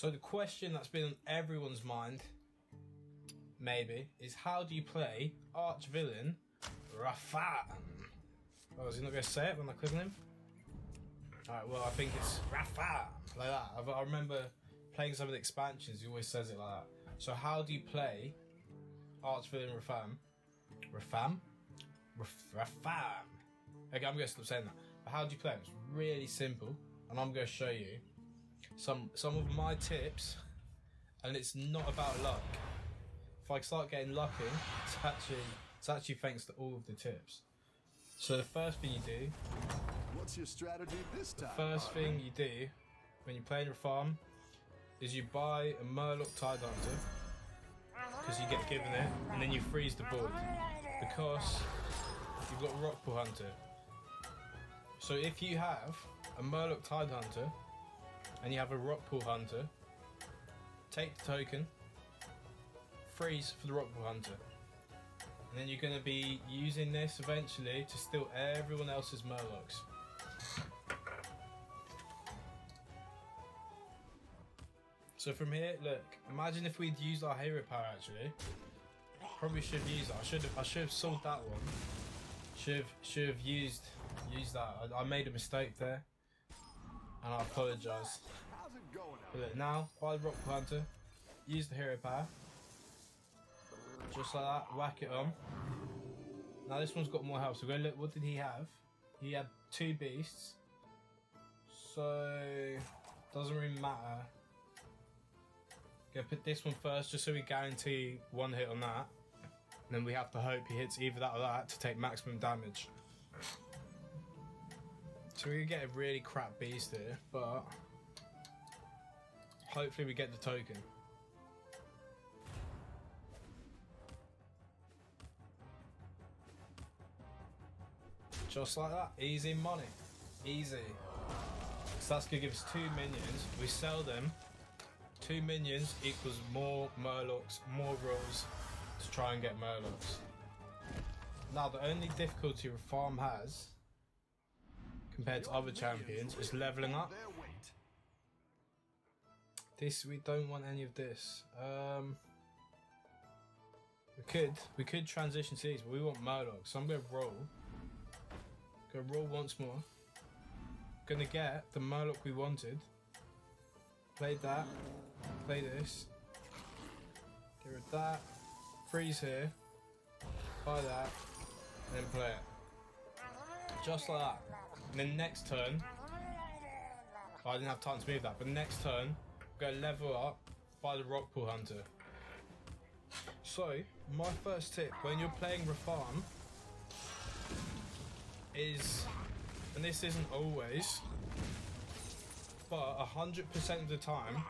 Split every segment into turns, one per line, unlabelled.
So the question that's been on everyone's mind, maybe, is how do you play arch-villain Rafaam? Oh, is he not going to say it when I click on him? Alright, well, I think it's Rafaam, like that. I remember playing some of the expansions, he always says it like that. So how do you play arch-villain Rafaam? Rafaam? Rafaam. Okay, I'm going to stop saying that. But how do you play him? It's really simple, and I'm going to show you some of my tips, and it's not about luck. If I start getting lucky, it's actually thanks to all of the tips. So the first thing you do,
what's your strategy this time?
The first thing you do when you're playing Rafaam is you buy a Murloc Tide Hunter, because you get given it, and then you freeze the board because you've got Rockpool Hunter. So if you have a Murloc Tide Hunter and you have a Rockpool Hunter, take the token, freeze for the Rockpool Hunter, and then you're going to be using this eventually to steal everyone else's Murlocs. So from here, look, imagine if we'd used our hero power actually. Probably should have used it. I should have sold that one. Should have used that. I made a mistake there, and I apologise.
How's it going?
But look, now buy the Rockpool Hunter, use the hero power, just like that. Whack it on. Now this one's got more health. So go look. What did he have? He had 2 beasts. So doesn't really matter. Gonna put this one first, just so we guarantee 1 hit on that. And then we have to hope he hits either that or that to take maximum damage. So we're gonna get a really crap beast here, but hopefully we get the token. Just like that, easy money, easy. So that's gonna give us 2 minions. We sell them. 2 minions equals more Murlocs, more rolls to try and get Murlocs. Now the only difficulty Rafaam has compared to other champions is leveling up. This, we don't want any of this. We could transition to these, but we want Murlocs. So I'm gonna roll. Gonna roll once more. Gonna get the Murloc we wanted. Play that. Play this. Get rid of that. Freeze here. Buy that. And then play it. Just like that. And then next turn. I didn't have time to move that, but next turn, we're going to level up. Buy the Rockpool Hunter. So, my first tip when you're playing Rafaam is, and this isn't always, but 100% of the time,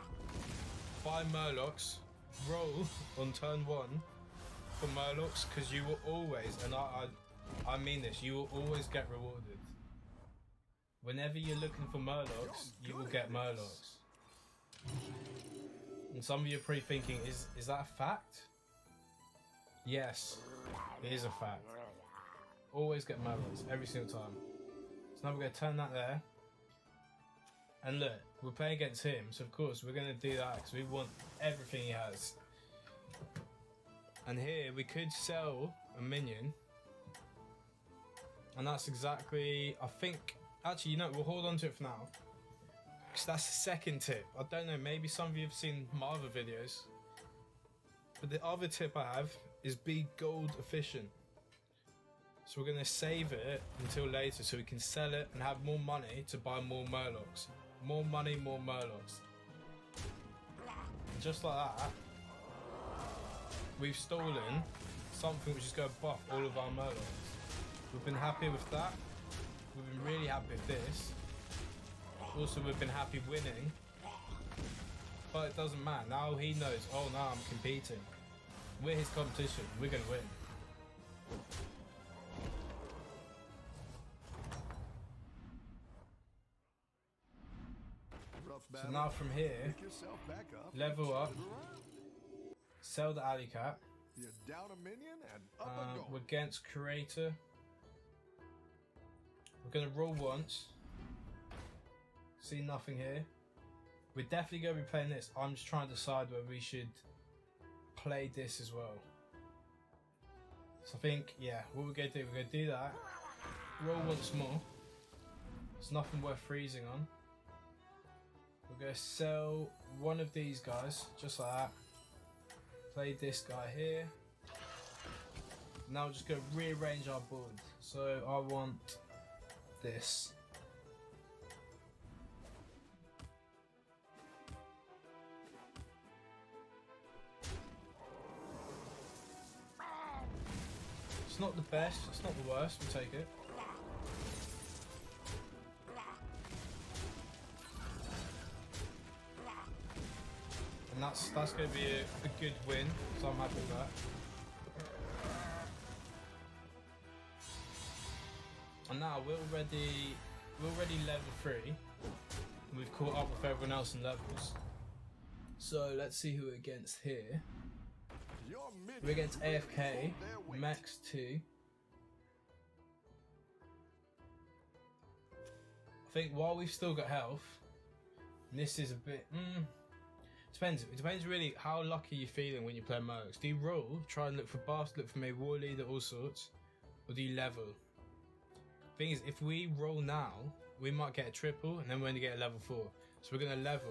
buy Murlocs, roll on turn 1 for Murlocs, because you will always, and I mean this, you will always get rewarded. Whenever you're looking for Murlocs, you will get Murlocs. And some of you are probably thinking, is that a fact? Yes, it is a fact. Always get Murlocs, every single time. So now we're going to turn that there. And look, we're playing against him, so of course we're going to do that because we want everything he has. And here we could sell a minion. And that's exactly, I think, actually, you know, we'll hold on to it for now. Because that's the second tip. I don't know, maybe some of you have seen my other videos. But the other tip I have is be gold efficient. So we're going to save it until later so we can sell it and have more money to buy more Murlocs. More money, more Murlocs. And just like that, we've stolen something which is going to buff all of our Murlocs. We've been happy with that. We've been really happy with this. Also, we've been happy winning. But it doesn't matter. Now he knows, oh, now I'm competing. We're his competition. We're going to win. So now from here, level up, sell the alley cat.
You're down a minion and up
we're against Creator. We're going to roll once. See nothing here. we're definitely going to be playing this. I'm just trying to decide whether we should play this as well. So I think, yeah, what we're going to do, we're going to do that. Roll once more. There's nothing worth freezing on. We're going to sell one of these guys, just like that. Play this guy here. Now we're just going to rearrange our board. So I want this. It's not the best, it's not the worst, we'll take it. And that's going to be a good win, so I'm happy with that. And now we're already level 3. We've caught up with everyone else in levels. So let's see who we're against here. We're against AFK, Max 2. I think while we've still got health, and this is a bit depends. It depends really how lucky you're feeling when you play Murlocs. Do you roll, try and look for buffs, look for maybe war leader, all sorts, or do you level? Thing is, if we roll now, we might get a triple, and then we're going to get a level 4. So we're going to level,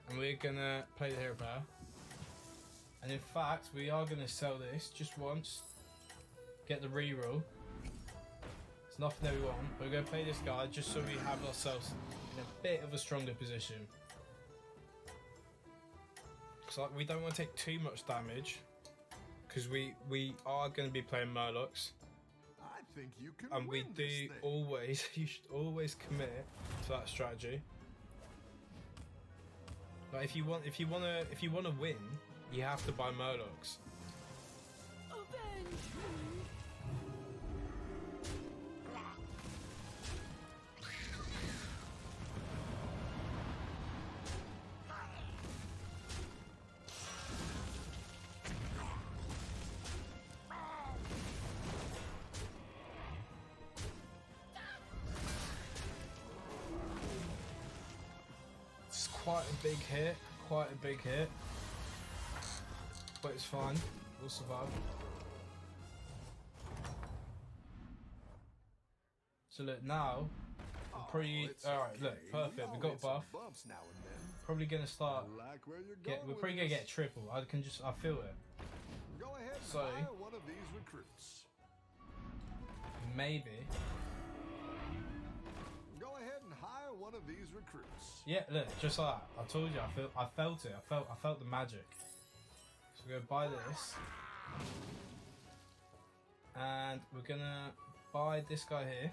and we're going to play the hero power. And in fact, we are going to sell this just once, get the reroll. It's nothing that we want. We're going to play this guy just so we have ourselves in a bit of a stronger position. So we don't want to take too much damage, because we are going to be playing Murlocs.
I think you can
And we
win
do
this thing.
always, you should always commit to that strategy. Like if you want to win, you have to buy Murlocs. It's quite a big hit, but it's fine, we'll survive. So look, now, alright, look, perfect, we got a buff.
Bumps now and then.
Probably gonna start,
Like where you're
we're
going
probably
with
gonna
this.
get triple, I feel it.
Go ahead and
So-
hire one of these recruits.
Maybe.
Go ahead and hire one of these recruits.
Yeah, look, just like that. I told you, I felt it. I felt the magic. So we're gonna buy this, and we're gonna buy this guy here.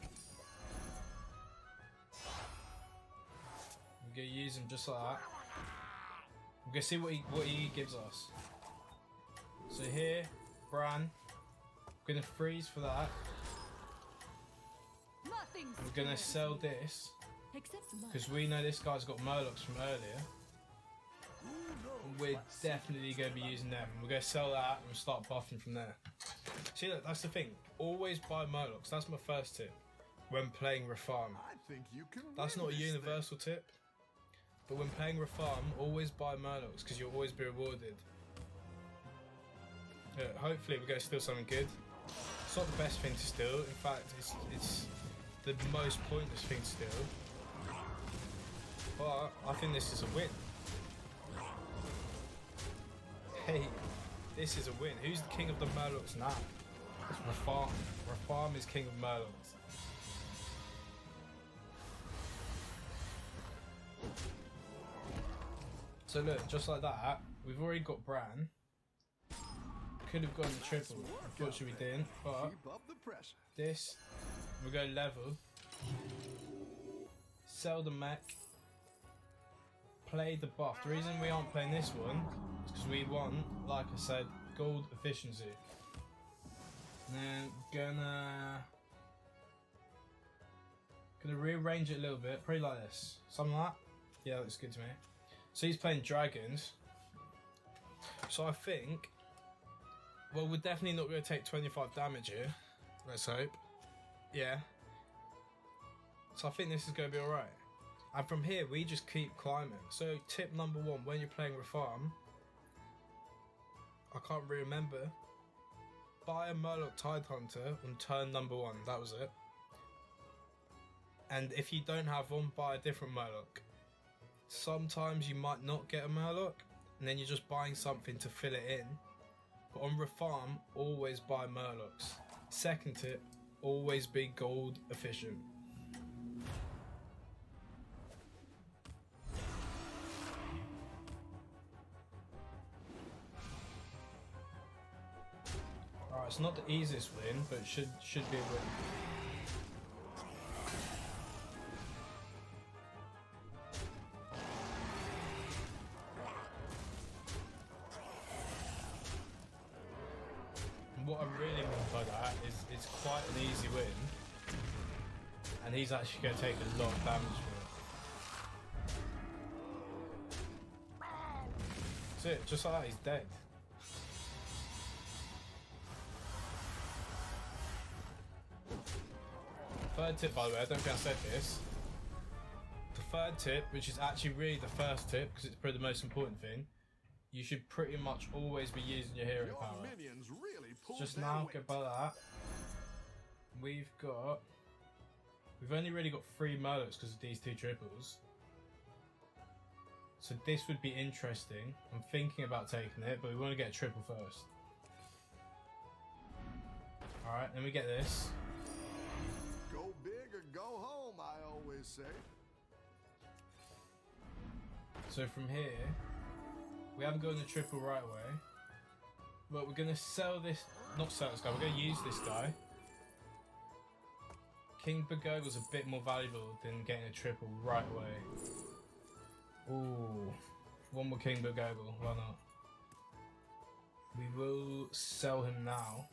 We're gonna use him just like that. We're gonna see what he gives us. So here, Bran. We're gonna freeze for that. We're gonna sell this. Because we know this guy's got Murlocs from earlier. And we're definitely going to be using them. We're going to sell that and we'll start buffing from there. See, look, that's the thing. Always buy Murlocs. That's my first tip when playing Rafaam.
I think you can
That's
win
not a
this
universal tip. But when playing Rafaam, always buy Murlocs because you'll always be rewarded. Yeah, hopefully we're going to steal something good. It's not the best thing to steal. In fact, it's the most pointless thing to steal. But I think this is a win. Hey, this is a win. Who's the king of the Murlocs now? It's Rafaam. Rafaam is king of Murlocs. So look, just like that, we've already got Bran. Could have gotten the triple. Unfortunately we didn't. But
Keep up the pressure.
this, we'll go level. Sell the mech. Play the buff. The reason we aren't playing this one is because we want, like I said, gold efficiency. And then gonna rearrange it a little bit, probably like this. Something like that. Yeah, that looks good to me. So he's playing dragons. So I think, well, we're definitely not going to take 25 damage here. Let's hope. Yeah. So I think this is going to be alright. And from here, we just keep climbing. So tip number 1, when you're playing Rafaam, I can't really remember, buy a Murloc Tidehunter on turn number 1, that was it. And if you don't have one, buy a different Murloc. Sometimes you might not get a Murloc, and then you're just buying something to fill it in. But on Rafaam, always buy Murlocs. Second tip, always be gold efficient. Alright, it's not the easiest win, but it should be a win. What I really mean by that is it's quite an easy win, and he's actually going to take a lot of damage for it. That's it, just like that, he's dead. Third tip, by the way, I don't think I said this. The third tip, which is actually really the first tip, because it's probably the most important thing, you should pretty much always be using your hero power.
Really
just now, get by that. We've only really got 3 Murlocs because of these 2 triples. So this would be interesting. I'm thinking about taking it, but we want to get a triple first. Alright, then we get this.
Go big or go home, I always say.
So from here, we haven't gone the triple right away, but we're going to sell this, not sell this guy, we're going to use this guy. King Bagogle's a bit more valuable than getting a triple right away. Ooh, one more King Bagogle, why not? We will sell him now.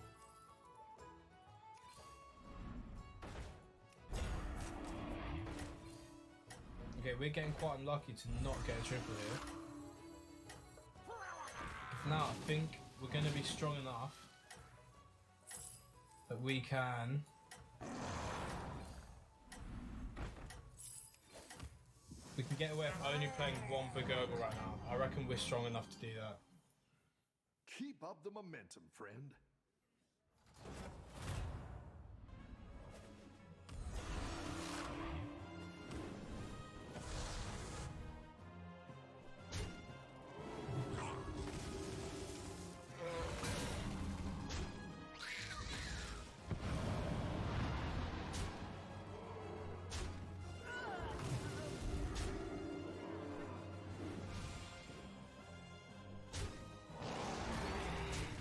Okay, we're getting quite unlucky to not get a triple here. Now I think we're going to be strong enough that we can get away with only playing one Bagogle right now. I reckon we're strong enough to do that.
Keep up the momentum, friend.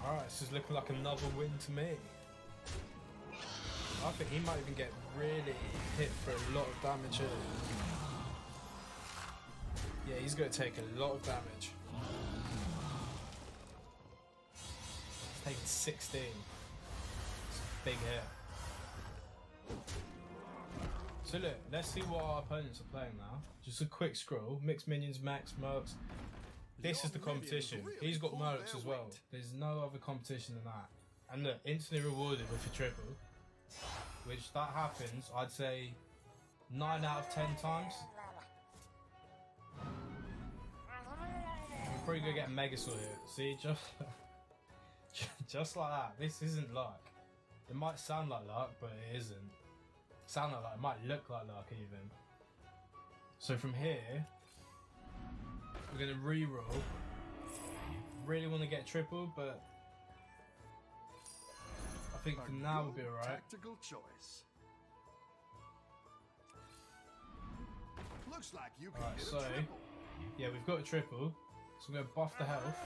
Alright, this is looking like another win to me. I think he might even get really hit for a lot of damage here. Yeah, he's going to take a lot of damage. He's taking 16. It's a big hit. So look, let's see what our opponents are playing now. Just a quick scroll. Mixed minions, max, Murlocs. This is the competition. He's got Murlocs as well. There's no other competition than that. And look, instantly rewarded with a triple. Which that happens, I'd say 9 out of 10 times. We're probably gonna get a Megasaur here. See, just like that. This isn't luck. It might sound like luck, but it isn't. Sound like luck. It might look like luck even. So from here, we're gonna re-roll. Really want to get a triple, but I think for now we'll be alright.
Tactical choice. Looks like you can
Alright,
get
so
a triple.
yeah, we've got a triple. So I'm gonna buff the health.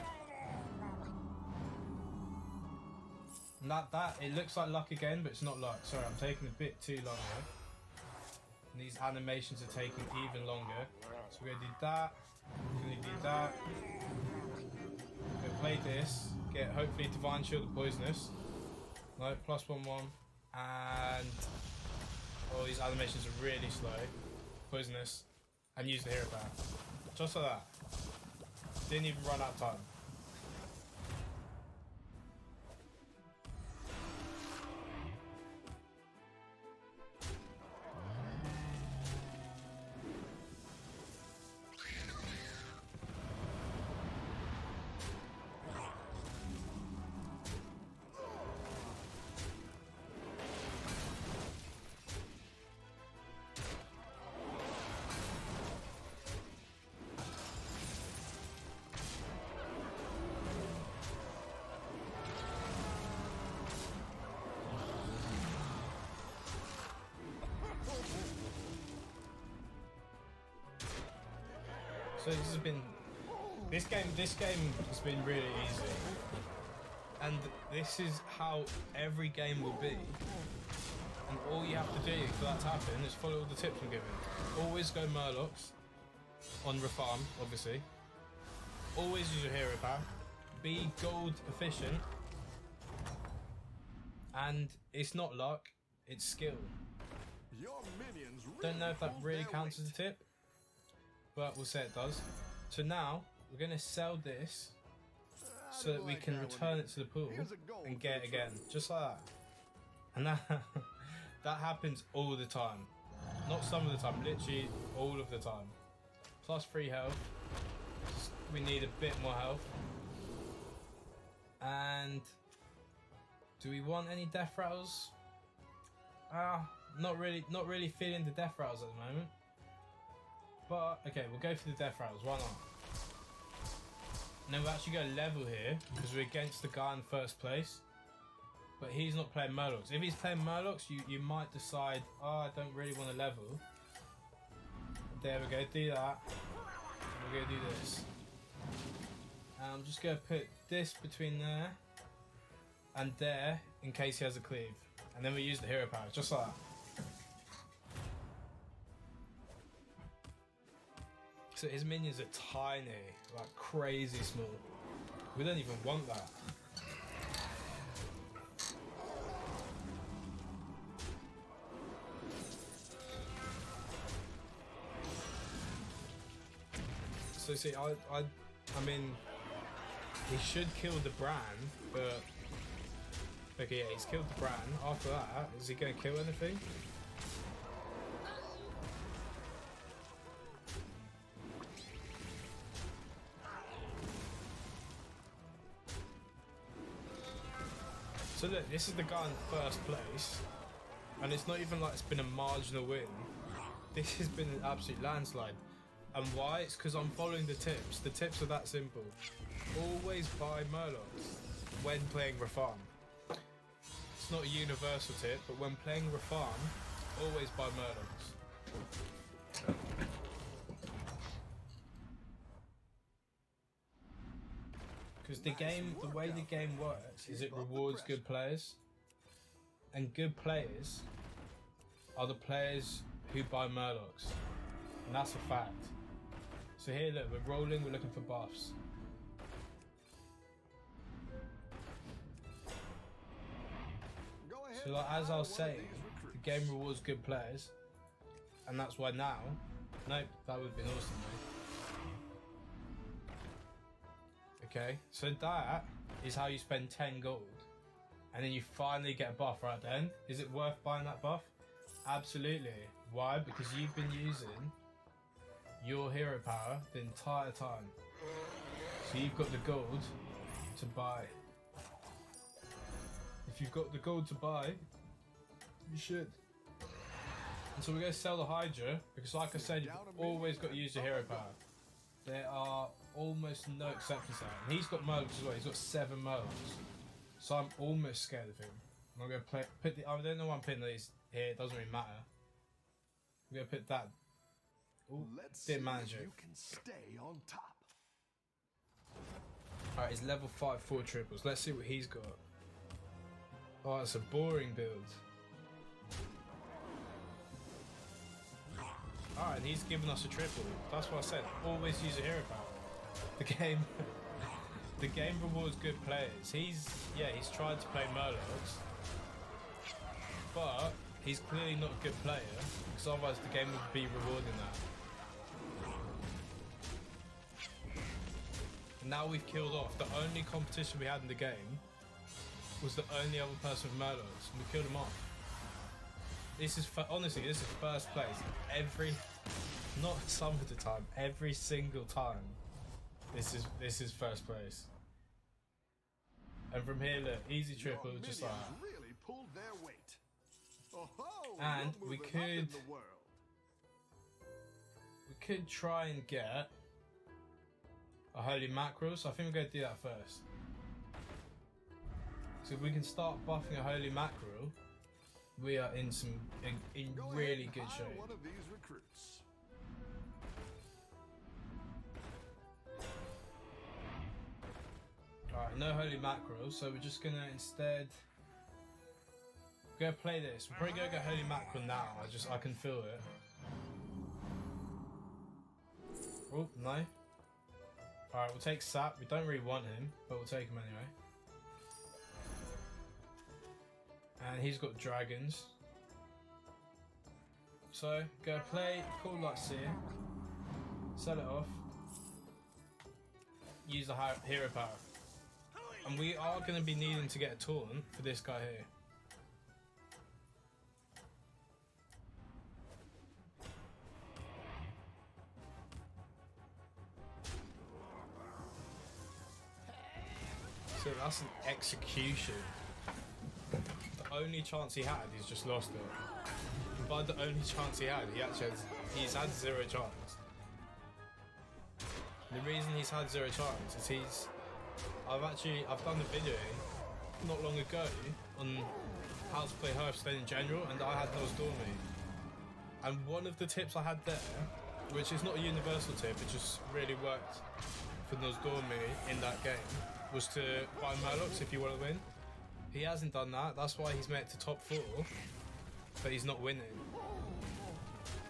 And that it looks like luck again, but it's not luck. Sorry, I'm taking a bit too long here. And these animations are taking even longer. So we're gonna do that. We're gonna do that. We're gonna play this. Get hopefully Divine Shield of Poisonous. No, +1/1. And all these animations are really slow. Poisonous. And use the hero power. Just like that. Didn't even run out of time. So this has been this game has been really easy, and this is how every game will be. And all you have to do for that to happen is follow all the tips I'm giving. Always go Murlocs on Rafaam, obviously. Always use your hero power. Be gold efficient. And it's not luck, it's skill.
Your minions
Don't know if that
pulled
really
their
counts as a
weight.
tip, but we'll say it does. So now we're going to sell this so that we
like
can
that
return
one.
it to the pool
Here's a gold
and
for
get
the
it again,
trouble.
just like that. And that happens all the time. Not some of the time, literally all of the time. Plus 3 health. Just, we need a bit more health. And do we want any death rattles? Not really feeling the death rattles at the moment. But okay, we'll go for the death rattles. Why not? And then we'll actually go level here because we're against the guy in first place. But he's not playing Murlocs. If he's playing Murlocs, you might decide, oh, I don't really want to level. There we go, do that. And we're going to do this. And I'm just going to put this between there and there in case he has a cleave. And then we use the hero power, just like that. So his minions are tiny, like crazy small. We don't even want that. So see, I mean, he should kill the Bran, but okay, yeah, he's killed the Bran. After that, is he going to kill anything? So look, this is the guy in first place, and it's not even like it's been a marginal win. This has been an absolute landslide. And why? It's because I'm following the tips. The tips are that simple. Always buy Murlocs when playing Rafaam. It's not a universal tip, but when playing Rafaam, always buy Murlocs. Because the way the game works is it rewards good players. And good players are the players who buy Murlocs. And that's a fact. So here, look, we're rolling, we're looking for buffs.
Go ahead
So like,
and
as I
hire
was
one of
saying,
these recruits.
the game rewards good players. And that's why now, nope, that would have been awesome, mate. Okay, so that is how you spend 10 gold. And then you finally get a buff right then. Is it worth buying that buff? Absolutely. Why? Because you've been using your hero power the entire time. So you've got the gold to buy. If you've got the gold to buy, you should. And so we're going to sell the Hydra, because like I said, you've always got to use your hero power. There are almost no exceptions there. And he's got Murlocs as well, he's got 7 Murlocs. So I'm almost scared of him. I'm going to put the, I don't know why I'm putting these here, it doesn't really matter. I'm going to put that. Ooh,
Let's see
didn't
if
manage it.
you can stay on top.
Alright, he's level 5 4 triples. Let's see what he's got. Oh, it's a boring build. Alright, and he's given us a triple. That's what I said. Always use a hero power. The game rewards good players. He's tried to play Murlocs, but he's clearly not a good player, because otherwise the game would be rewarding that. Now we've killed off the only competition we had in the game was the only other person with Murlocs, and we killed him off. This is honestly, this is first place not some of the time, every single time. This is first place. And from here, look, easy triple,
Your
just
minions
like that.
really pulled their weight. Oh,
And
you're
we
moving up in
could-
the world.
We could try and get a holy mackerel, so I think we're going to do that first. So if we can start buffing a holy mackerel, we are in
Go ahead
really
and
good
hire
shape.
one of these recruits.
Alright, no holy mackerel, so we're just gonna instead go play this. We're probably gonna go holy mackerel now. I can feel it. Oh, no. Alright, we'll take Sap. We don't really want him, but we'll take him anyway. And he's got dragons. So, go play Cool Like Seer. Sell it off. Use the hero power. And we are going to be needing to get a taunt for this guy here. So that's an execution. The only chance he had, he's just lost it. And by the only chance he had, he's had zero chance. The reason he's had zero chance is I've done a video not long ago on how to play Hearthstone in general, and I had Nosdormy. And one of the tips I had there, which is not a universal tip, it just really worked for Nosdormy in that game, was to buy Murlocs if you want to win. He hasn't done that, that's why he's made it to top 4, but he's not winning.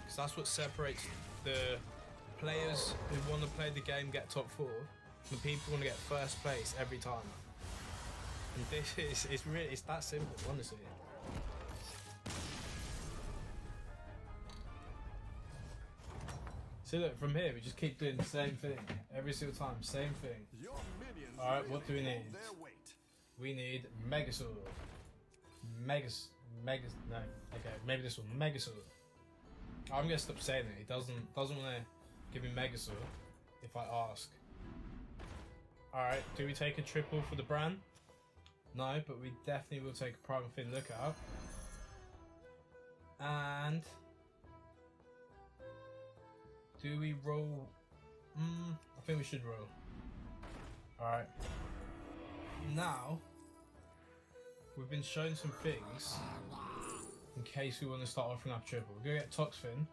Because that's what separates the players who want to play the game get top 4 from the people who want to get first place every time. And this is it's that simple, honestly. See, look, from here we just keep doing the same thing every single time, same thing. Alright, what do we need? We need Megasaur. No, okay, maybe this one, Megasaur. I'm gonna stop saying it. He doesn't want to give me Megasaur if I ask. Alright, do we take a triple for the Bran? No, but we definitely will take a Primal Fin Lookout. And do we roll? I think we should roll. Alright. Now, we've been shown some things in case we want to start offering up triple. We're gonna get Toxfin.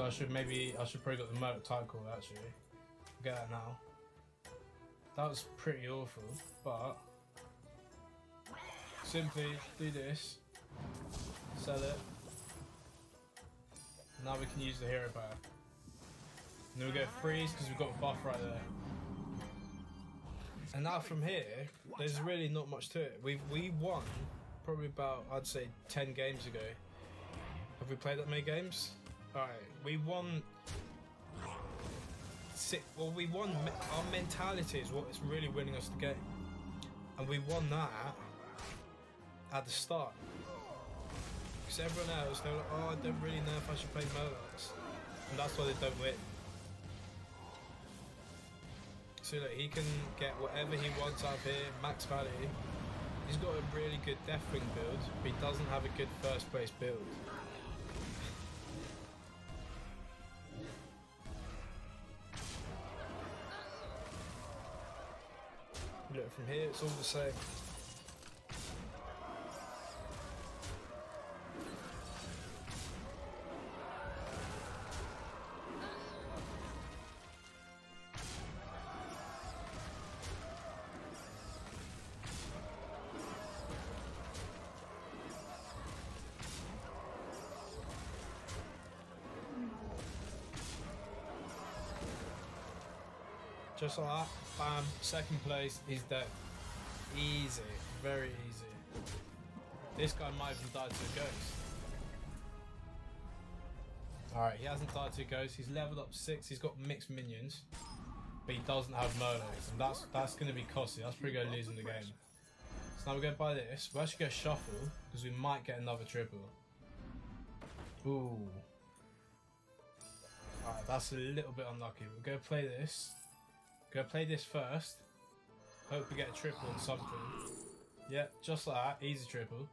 I should probably got the Murloc Tycoon actually. Get that now. That was pretty awful, but simply do this, sell it. Now we can use the hero power. And then we go freeze because we've got a buff right there. And now from here, there's really not much to it. We won probably about, I'd say, 10 games ago. Have we played that many games? Alright, we won. We won. Our mentality is what is really winning us the game, and we won that at the start. Because everyone else, they were like, "Oh, I don't really know if I should play Murlocs," and that's why they don't win. So look, he can get whatever he wants out of here, max value. He's got a really good Deathwing build, but he doesn't have a good first place build. Look, from here it's all the same. Just like that, bam, second place, he's dead. Easy, very easy. This guy might even die to a ghost. Alright, he hasn't died to a ghost, he's leveled up 6, he's got mixed minions, but he doesn't have Murlocs, and that's going to be costly, that's pretty good losing the game. So now we're going to buy this, we'll actually go shuffle, because we might get another triple. Ooh. Alright, that's a little bit unlucky, we'll go play this. Go play this first. Hope we get a triple on something. Yep, just like that. Easy triple.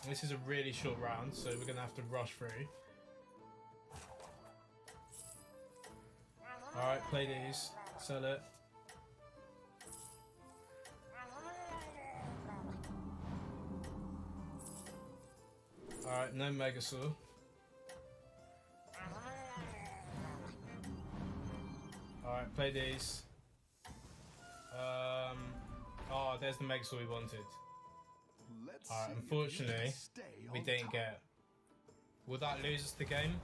And this is a really short round, so we're going to have to rush through. Alright, play these. Sell it. Alright, no Megasaur. Alright, play these. Oh, there's the Megazord we wanted.
Let's
Alright,
see if you
unfortunately,
can stay
we
on
didn't
top.
get. Will that lose us the game?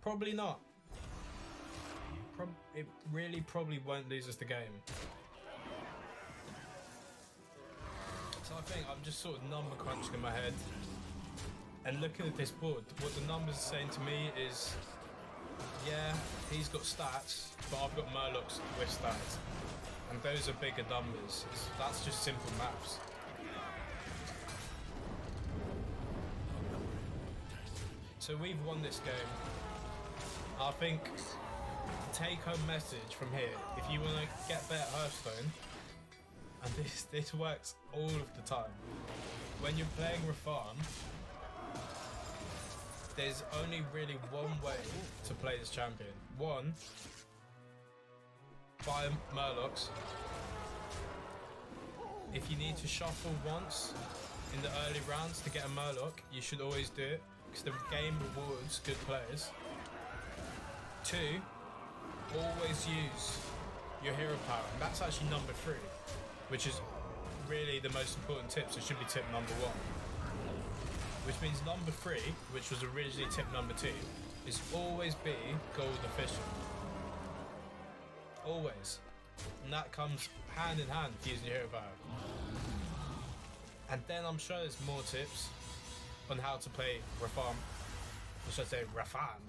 Probably not. It really probably won't lose us the game. So I think I'm just sort of number crunching in my head and looking at this board. What the numbers are saying to me is, yeah, he's got stats, but I've got Murlocs with stats, and those are bigger numbers. That's just simple maths. So we've won this game. I think the take-home message from here, if you want to get better at Hearthstone, and this works all of the time, when you're playing Rafaam, there's only really one way to play this champion. One, buy Murlocs. If you need to shuffle once in the early rounds to get a Murloc, you should always do it, because the game rewards good players. Two, always use your hero power, and that's actually number 3, which is really the most important tip, so it should be tip number 1. Which means number 3, which was originally tip number 2, is always be gold efficient. Always. And that comes hand in hand with using your hero power. And then I'm sure there's more tips on how to play Rafaam. Or should I say Rafaam?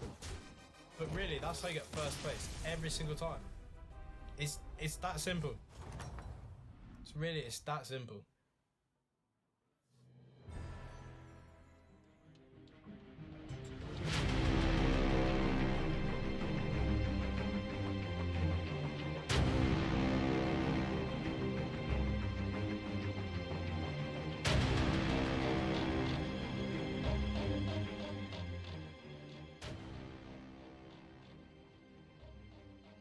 But really, that's how you get first place every single time. It's that simple. It's that simple.